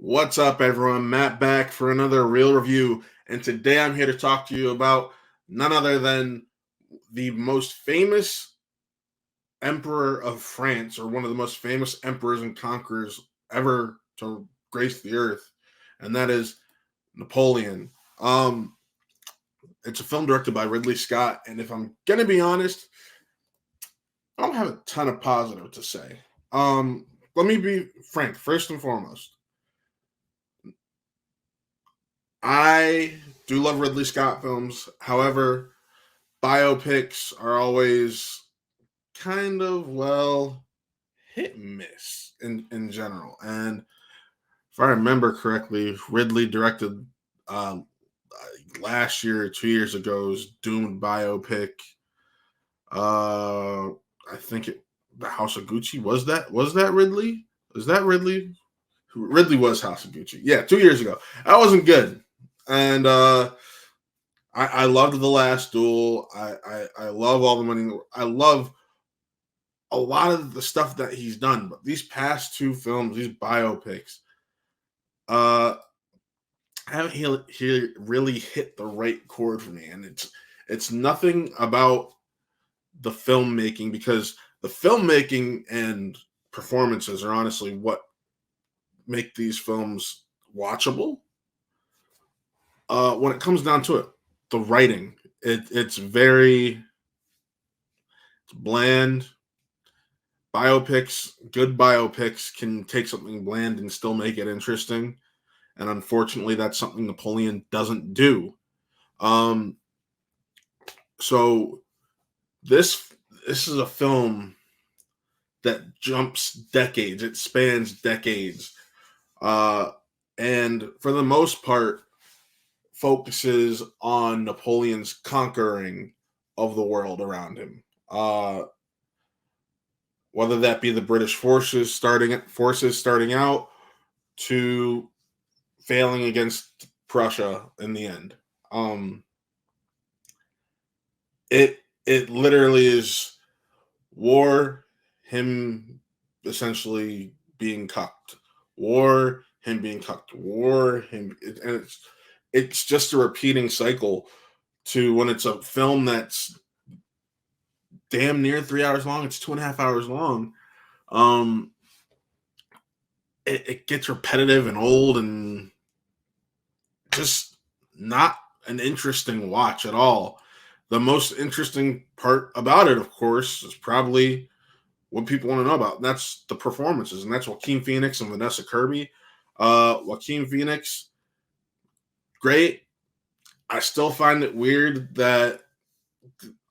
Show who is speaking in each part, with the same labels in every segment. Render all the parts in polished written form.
Speaker 1: What's up, everyone? Matt back for another real review. And today I'm here to talk to you about none other than the most famous emperor of France, or one of the most famous emperors and conquerors ever to grace the earth, and that is Napoleon. Um, it's a film directed by Ridley Scott, and if I'm gonna be honest, I don't have a ton of positive to say. Let me be frank. First and foremost, I do love Ridley Scott films. However, biopics are always kind of, hit and miss in general. And if I remember correctly, Ridley directed um, last year, 2 years ago's doomed biopic. Uh, I think the House of Gucci. Was that Ridley? Is that Ridley? Ridley was House of Gucci. Yeah, 2 years ago. That wasn't good. And I loved The Last Duel. I love All the Money. I love a lot of the stuff that he's done, but these past two films, these biopics, uh, haven't he really hit the right chord for me. And it's nothing about the filmmaking, because the filmmaking and performances are honestly what make these films watchable. When it comes down to it, the writing, it's very bland. Good biopics can take something bland and still make it interesting. And unfortunately, that's something Napoleon doesn't do. Um, so this is a film that jumps decades. It spans decades, uh, and for the most part, focuses on Napoleon's conquering of the world around him. Whether that be the British forces starting out to failing against Prussia in the end. Um, it literally is war, him essentially being cucked, war, and it's just a repeating cycle to when it's a film that's damn near 3 hours long. It's 2.5 hours long. Um, it gets repetitive and old and just not an interesting watch at all. The most interesting part about it, of course, is probably what people want to know about. And that's the performances, and that's Joaquin Phoenix and Vanessa Kirby. Joaquin Phoenix, great. I still find it weird that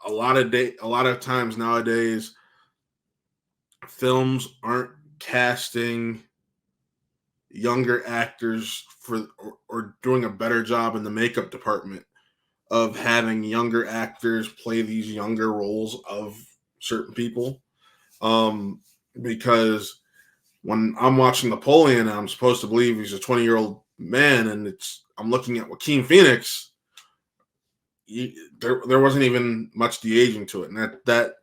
Speaker 1: a lot of times nowadays, films aren't casting younger actors or doing a better job in the makeup department of having younger actors play these younger roles of certain people. Um, because when I'm watching Napoleon, I'm supposed to believe he's a 20-year-old man, and I'm looking at Joaquin Phoenix. There wasn't even much de-aging to it, and that's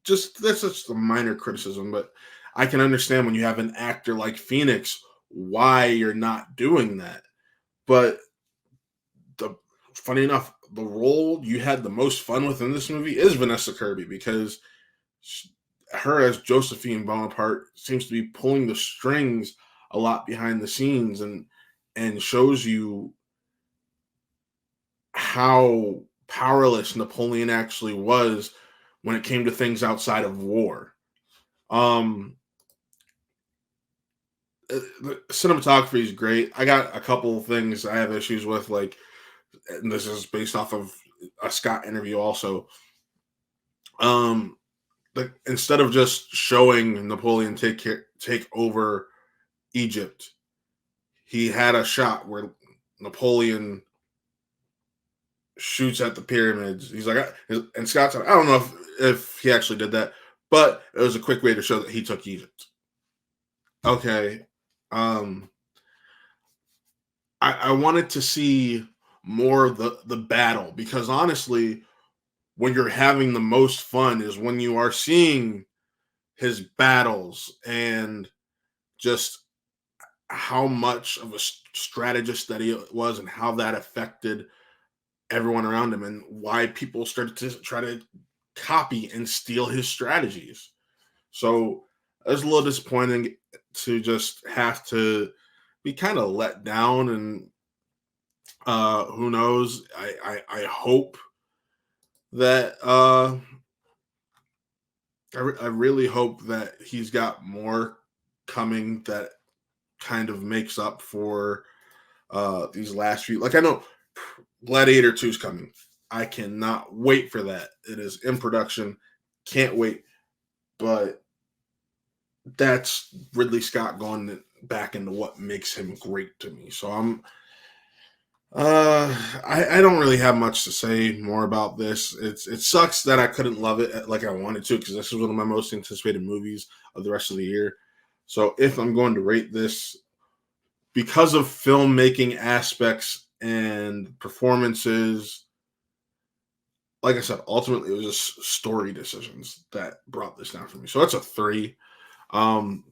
Speaker 1: just a minor criticism. But I can understand when you have an actor like Phoenix why you're not doing that. But the funny enough, the role you had the most fun with in this movie is Vanessa Kirby, because her as Josephine Bonaparte seems to be pulling the strings a lot behind the scenes, and shows you how powerless Napoleon actually was when it came to things outside of war. Um, the cinematography is great. I got a couple of things I have issues with, like, and this is based off of a Scott interview also. Um, instead of just showing Napoleon take over Egypt, he had a shot where Napoleon shoots at the pyramids. He's like, and Scott said, I don't know if he actually did that, but it was a quick way to show that he took Egypt. Okay. Um, I wanted to see more of the battle, because honestly, when you're having the most fun is when you are seeing his battles and just how much of a strategist that he was and how that affected everyone around him and why people started to try to copy and steal his strategies. So it was a little disappointing to just have to be kind of let down. And who knows? I hope that I really hope that he's got more coming that kind of makes up for these last few. Like I know Gladiator 2 is coming. I cannot wait for that. It is in production. Can't wait. But that's Ridley Scott going back into what makes him great to me. So I don't really have much to say more about this. It sucks that I couldn't love it like I wanted to, because this is one of my most anticipated movies of the rest of the year. So if I'm going to rate this because of filmmaking aspects and performances, like I said, ultimately it was just story decisions that brought this down for me. So that's a 3. I'm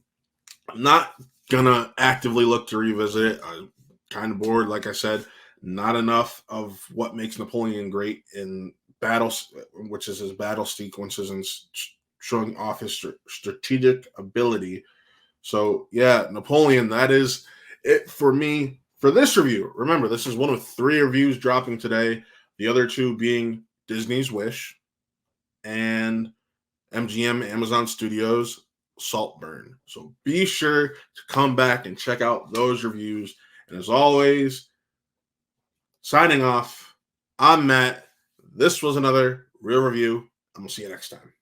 Speaker 1: not gonna actively look to revisit it. I'm kind of bored, like I said. Not enough of what makes Napoleon great in battles, which is his battle sequences and showing off his strategic ability. So yeah, Napoleon. That is it for me for this review. Remember, this is one of 3 reviews dropping today. The other 2 being Disney's Wish and MGM Amazon Studios Saltburn. So be sure to come back and check out those reviews. And as always, signing off, I'm Matt. This was another Real Review. I'm going to see you next time.